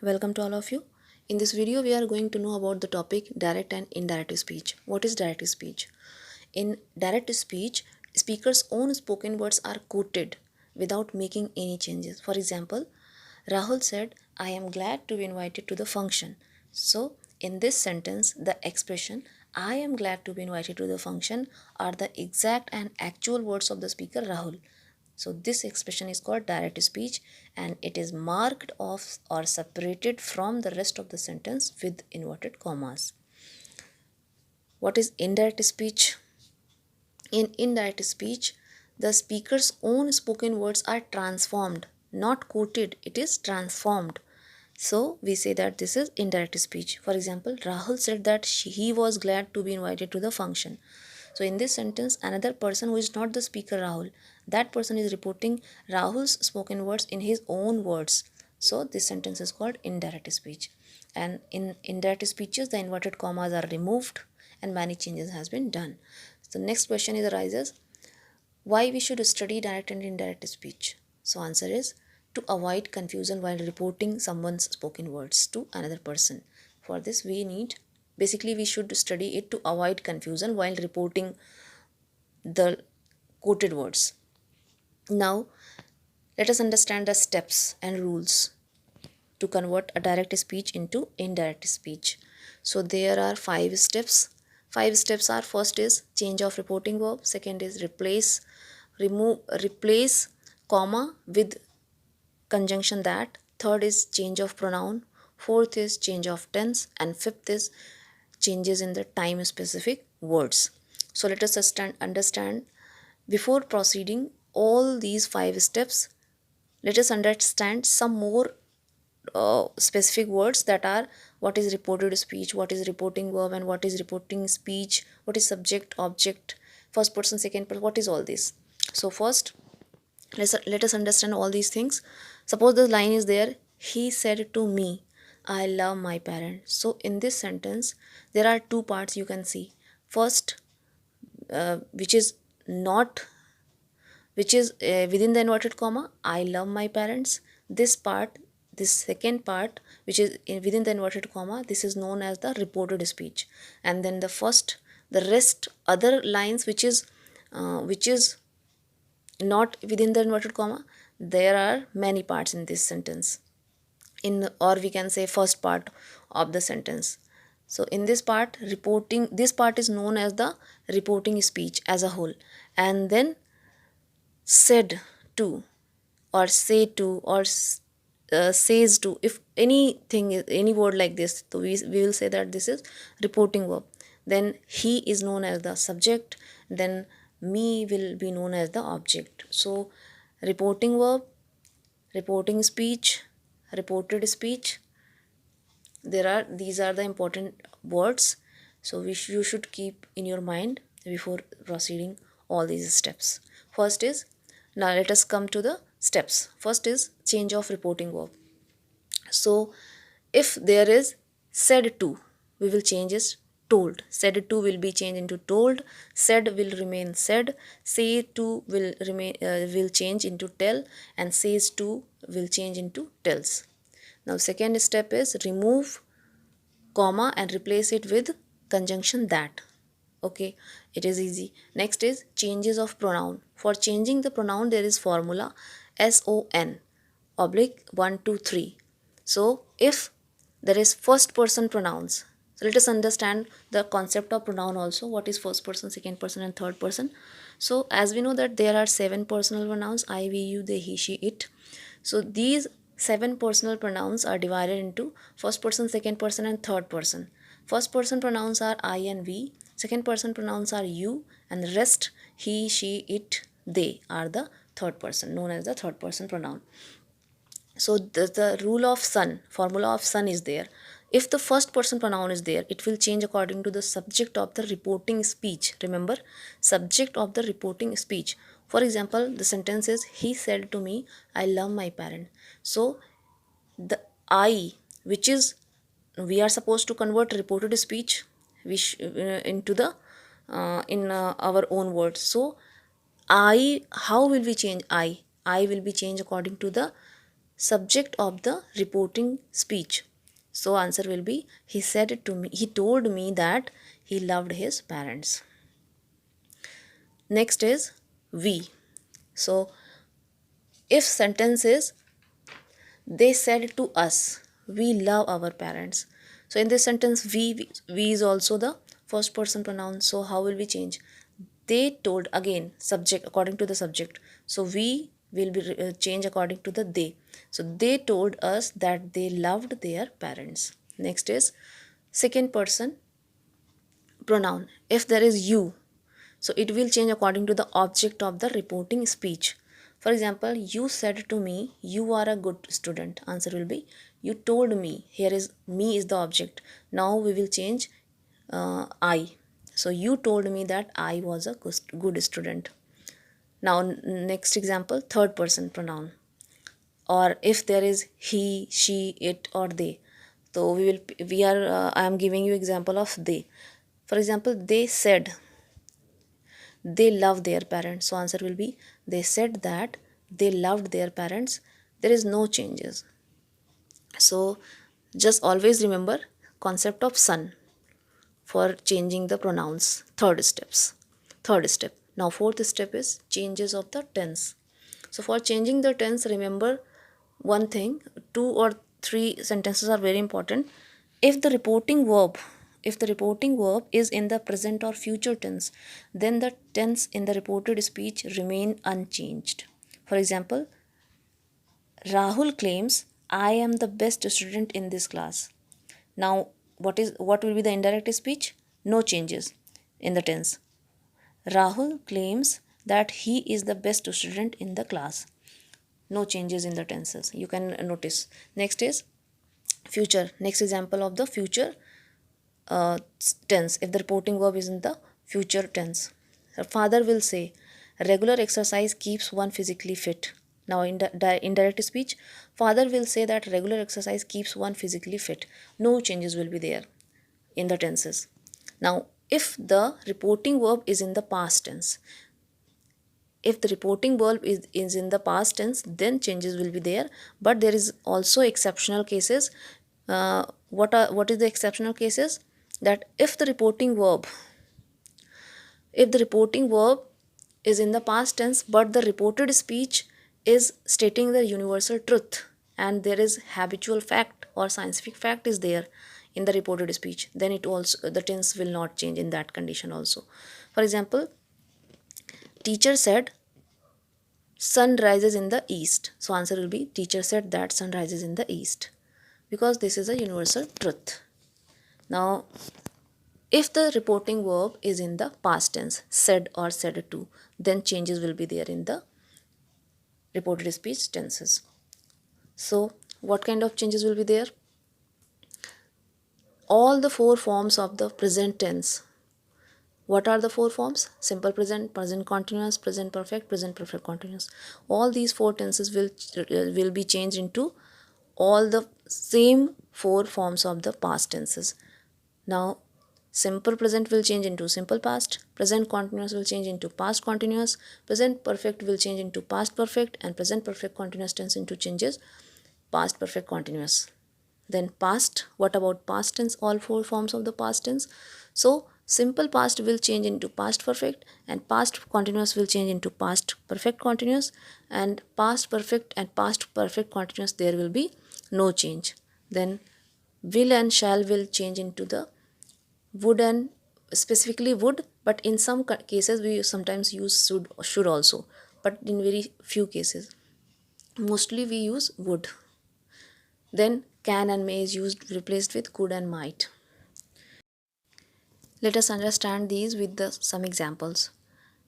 Welcome to all of you. In this video, we are going to know about the topic direct and indirect speech. What is direct speech? In direct speech, speaker's own spoken words are quoted without making any changes. For example, Rahul said, I am glad to be invited to the function. So, in this sentence, the expression I am glad to be invited to the function are the exact and actual words of the speaker Rahul. So this expression is called direct speech and it is marked off or separated from the rest of the sentence with inverted commas. What is indirect speech? In indirect speech, the speaker's own spoken words are transformed, not quoted, it is transformed. So we say that this is indirect speech. For example, Rahul said that he was glad to be invited to the function. So in this sentence, another person who is not the speaker Rahul, that person is reporting Rahul's spoken words in his own words. So this sentence is called indirect speech. And in indirect speeches, the inverted commas are removed and many changes has been done. So next question is arises, why we should study direct and indirect speech? So answer is to avoid confusion while reporting someone's spoken words to another person. For this we should study it to avoid confusion while reporting the quoted words. Now let us understand the steps and rules to convert a direct speech into indirect speech. So there are 5 steps. 5 steps are, first is change of reporting verb, second is replace comma with conjunction that, third is change of pronoun, fourth is change of tense, and fifth is changes in the time specific words. So let us understand before proceeding all these 5 steps. Let us understand some more specific words, that are what is reported speech, what is reporting verb, and what is reporting speech, what is subject, object, first person, second person, what is all this. So first, let us understand all these things. Suppose the line is there, he said to me, I love my parents. So in this sentence, there are 2 parts you can see. First, which is not, which is within the inverted comma, I love my parents. This part, this second part, which is within the inverted comma, this is known as the reported speech. And then the rest other lines, which is not within the inverted comma, there are many parts in this sentence, in, or we can say, first part of the sentence. So in this part, this part is known as the reporting speech as a whole. And then said to, or say to, or says to, if anything, any word like this, so we will say that this is reporting verb. Then he is known as the subject, then me will be known as the object. So reporting verb, reporting speech, reported speech, these are the important words. So you should keep in your mind before proceeding all these steps. First is, now let us come to the steps. First is change of reporting verb. So if there is said to, we will change is told. Said to will be changed into told. Said will remain said. Say to will change into tell, and says to will change into tells. Now second step is remove comma and replace it with conjunction that. Okay, it is easy. Next is changes of pronoun. For changing the pronoun, there is formula SON oblique 1 2 3. So if there is first person pronouns, so let us understand the concept of pronoun also. What is first person, second person, and third person? So as we know that there are 7 personal pronouns, I, we, you, they, he, she, it. So these 7 personal pronouns are divided into first person, second person, and third person. First person pronouns are I and we, second person pronouns are you, and the rest he, she, it, they are the third person, known as the third person pronoun. So the rule of son, formula of son is there. If the first person pronoun is there, it will change according to the subject of the reporting speech. Remember, subject of the reporting speech. For example, the sentence is, he said to me, I love my parent. So the I, which is, we are supposed to convert reported speech into the in our own words. So I, how will we change I will be changed according to the subject of the reporting speech. So answer will be, he said it to me, he told me that he loved his parents. Next is we. So if sentence is, they said to us, we love our parents. So in this sentence, we is also the first person pronoun. So how will we change? They told, again subject according to the subject. So we will be change according to the they. So they told us that they loved their parents. Next is second person pronoun. If there is you, so it will change according to the object of the reporting speech. For example, you said to me, you are a good student. Answer will be, you told me. Here is me is the object. Now we will change I. So you told me that I was a good student. Now next example, third person pronoun. Or if there is he, she, it, or they. So I am giving you example of they. For example, they said they love their parents. So answer will be, they said that they loved their parents. There is no changes. So just always remember concept of son for changing the pronouns. Third step. Now fourth step is changes of the tense. So for changing the tense, remember one thing, two or three sentences are very important. If the reporting verb is in the present or future tense, then the tense in the reported speech remain unchanged. For example, Rahul claims, I am the best student in this class. Now, what will be the indirect speech? No changes in the tense. Rahul claims that he is the best student in the class. No changes in the tenses. You can notice. Next is future. Next example of the future tense. If the reporting verb is in the future tense, her father will say, regular exercise keeps one physically fit. Now in the indirect speech, father will say that regular exercise keeps one physically fit. No changes will be there in the tenses. Now if the reporting verb is in the past tense, is in the past tense, then changes will be there. But there is also exceptional cases. What is the exceptional cases? That if the reporting verb is in the past tense, but the reported speech is stating the universal truth, and there is habitual fact or scientific fact is there in the reported speech, then it also, the tense will not change in that condition also. For example, teacher said sun rises in the east. So answer will be, teacher said that sun rises in the east, because this is a universal truth. Now if the reporting verb is in the past tense, said or said to, then changes will be there in the reported speech tenses. So what kind of changes will be there? All the four forms of the present tense. What are the four forms? Simple present, present continuous, present perfect continuous. All these four tenses will be changed into all the same four forms of the past tenses. Now simple present will change into simple past, present continuous will change into past continuous, present perfect will change into past perfect, and present perfect continuous tense into changes past perfect continuous. Then past, what about past tense? All four forms of the past tense. So simple past will change into past perfect, and past continuous will change into past perfect continuous, and past perfect and past perfect continuous there will be no change. Then will and shall will change into the would and specifically would, but in some cases we sometimes use should also, but in very few cases mostly we use would. Then can and may is used, replaced with could and might. Let us understand these with some examples.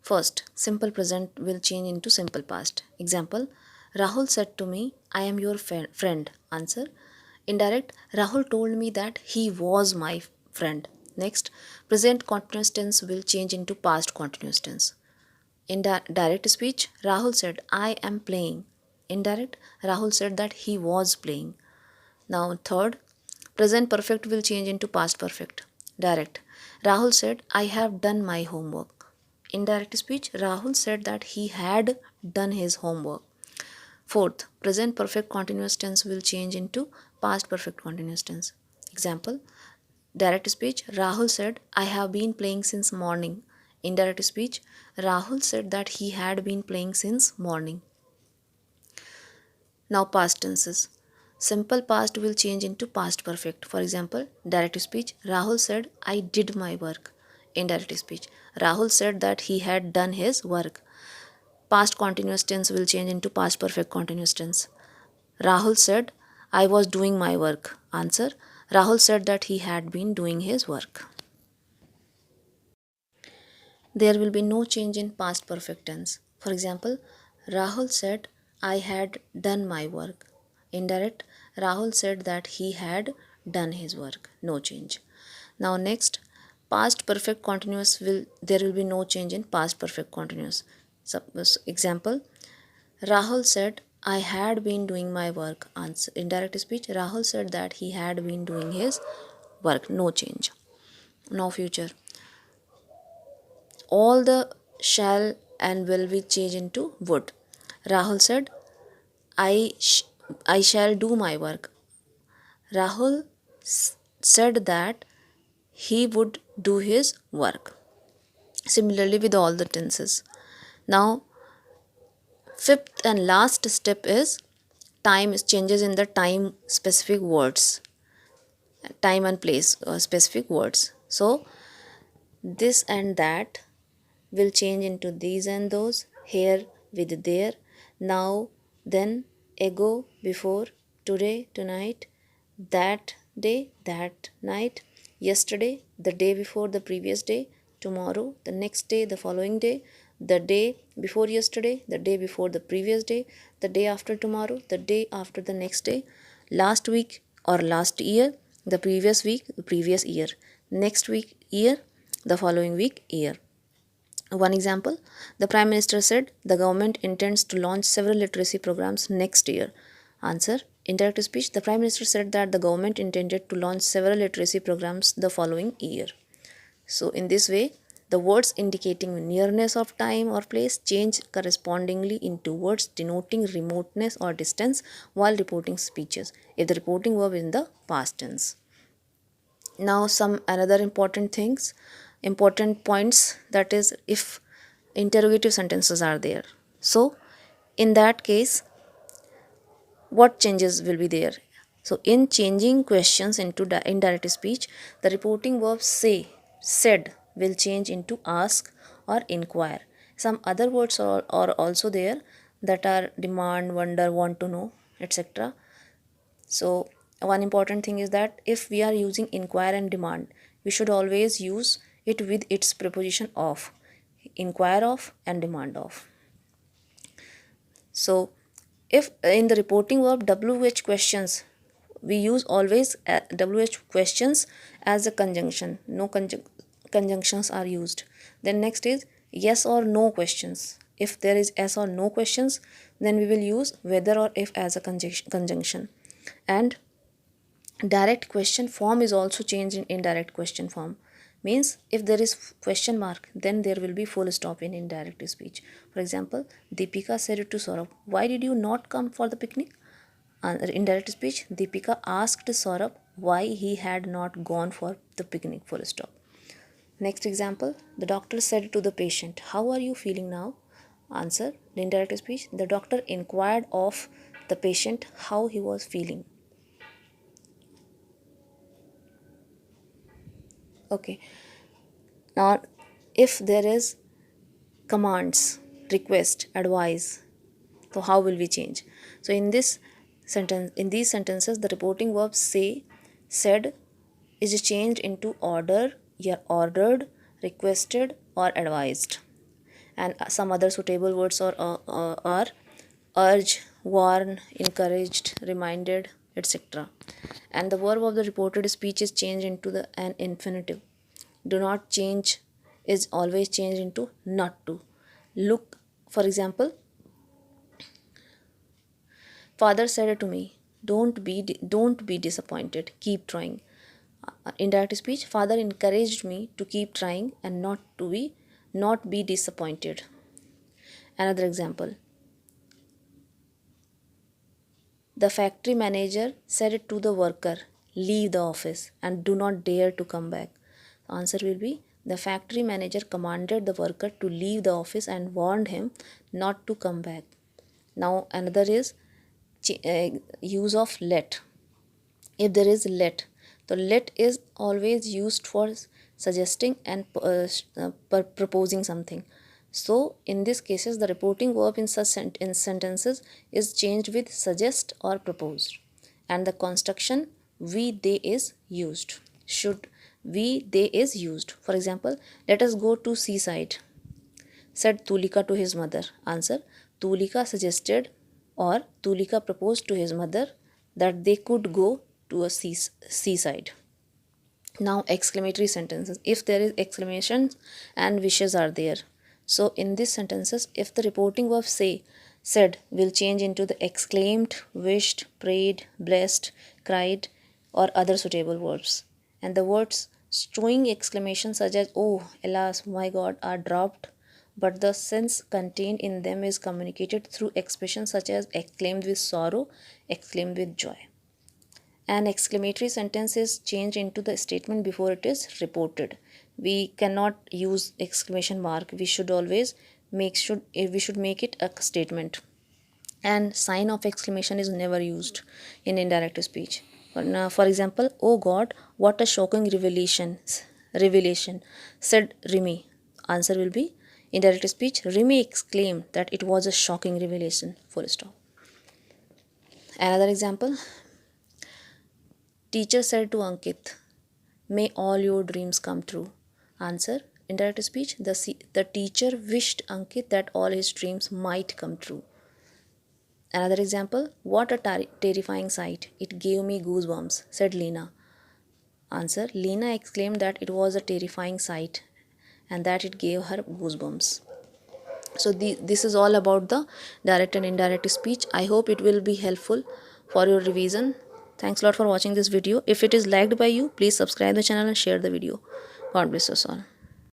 First, simple present will change into simple past. Example, Rahul said to me, I am your friend. Answer, indirect, Rahul told me that he was my friend. Next, present continuous tense will change into past continuous tense. In direct speech, Rahul said, I am playing. Indirect, Rahul said that he was playing. Now, third, present perfect will change into past perfect. Direct, Rahul said, I have done my homework. Indirect speech, Rahul said that he had done his homework. Fourth, present perfect continuous tense will change into past perfect continuous tense. Example, direct speech, Rahul said, I have been playing since morning. Indirect speech, Rahul said that he had been playing since morning. Now past tenses. Simple past will change into past perfect. For example, direct speech, Rahul said, I did my work. Indirect speech, Rahul said that he had done his work. Past continuous tense will change into past perfect continuous tense. Rahul said, I was doing my work. Answer, Rahul said that he had been doing his work. There will be no change in past perfect tense. For example, Rahul said, I had done my work. Indirect, Rahul said that he had done his work. No change. Now next, past perfect continuous there will be no change in past perfect continuous. Suppose example, Rahul said, I had been doing my work. Answer, indirect speech, Rahul said that he had been doing his work. No change. Now future, all the shall and will be changed into would. Rahul said, I, sh- I shall do my work. Rahul said that he would do his work. Similarly with all the tenses. Now, fifth and last step is time changes in the time specific words, time and place specific words. So, this and that will change into these and those, here with there, now, then, ago, before, today, tonight, that day, that night, yesterday, the day before the previous day, tomorrow, the next day, the following day, the day before yesterday, the day before the previous day, the day after tomorrow, the day after the next day, last week or last year, the previous week, the previous year, next week, year, the following week, year. One example, the Prime Minister said the government intends to launch several literacy programs next year. Answer, indirect speech, the Prime Minister said that the government intended to launch several literacy programs the following year. So, in this way, the words indicating nearness of time or place change correspondingly into words denoting remoteness or distance while reporting speeches if the reporting verb is in the past tense. Now some another important points, that is if interrogative sentences are there. So in that case, what changes will be there? So in changing questions into indirect speech, the reporting verb say, said will change into ask or inquire. Some other words are also there, that are demand, wonder, want to know, etc. So one important thing is that if we are using inquire and demand, we should always use it with its preposition of, inquire of and demand of. So if in the reporting verb WH questions, we use always WH questions as a conjunction. No conjunctions are used. Then next is yes or no questions. If there is yes or no questions, then we will use whether or if as a conjunction. And direct question form is also changed in indirect question form. Means if there is question mark, then there will be full stop in indirect speech. For example, Deepika said to Saurabh, why did you not come for the picnic? Indirect speech, Deepika asked Saurabh why he had not gone for the picnic, full stop. Next example, the doctor said to the patient, how are you feeling now? Answer, indirect speech, the doctor inquired of the patient how he was feeling. Okay. Now, if there is commands, request, advise, so how will we change? So in this sentence, in these sentences, the reporting verb say, said is changed into order, yeah, ordered, requested, or advised. And some other suitable words are urge, warn, encouraged, reminded, etc. And the verb of the reported speech is changed into an infinitive. Do not change is always changed into not to. Look, for example, father said to me, don't be disappointed, keep trying. Indirect speech, father encouraged me to keep trying and not be disappointed. Another example, The factory manager said to the worker, leave the office and do not dare to come back. The answer will be, the factory manager commanded the worker to leave the office and warned him not to come back. Now another is use of let. If there is let, the let is always used for suggesting and proposing something. So in these cases, the reporting verb in such in sentences is changed with suggest or proposed, and the construction we they is used. Should we they is used. For example, let us go to seaside, said Tulika to his mother. Answer, Tulika suggested or Tulika proposed to his mother that they could go to a seaside. Now exclamatory sentences. If there is exclamations and wishes are there. So in these sentences, if the reporting verb said will change into the exclaimed, wished, prayed, blessed, cried, or other suitable verbs. And the words showing exclamations such as oh, alas, my God are dropped, but the sense contained in them is communicated through expressions such as exclaimed with sorrow, exclaimed with joy. An exclamatory sentence is changed into the statement before it is reported. We cannot use exclamation mark. We should always make it a statement. And sign of exclamation is never used in indirect speech. For example, oh God, what a shocking revelation, said Rimi. Answer will be, indirect speech, Rimi exclaimed that it was a shocking revelation. Full stop. Another example, teacher said to Ankit, may all your dreams come true. Answer, indirect speech, the teacher wished Ankit that all his dreams might come true. Another example, what a terrifying sight. It gave me goosebumps, said Lena. Answer, Lena exclaimed that it was a terrifying sight and that it gave her goosebumps. So this is all about the direct and indirect speech. I hope it will be helpful for your revision. Thanks a lot for watching this video. If it is liked by you, please subscribe the channel and share the video. God bless us all.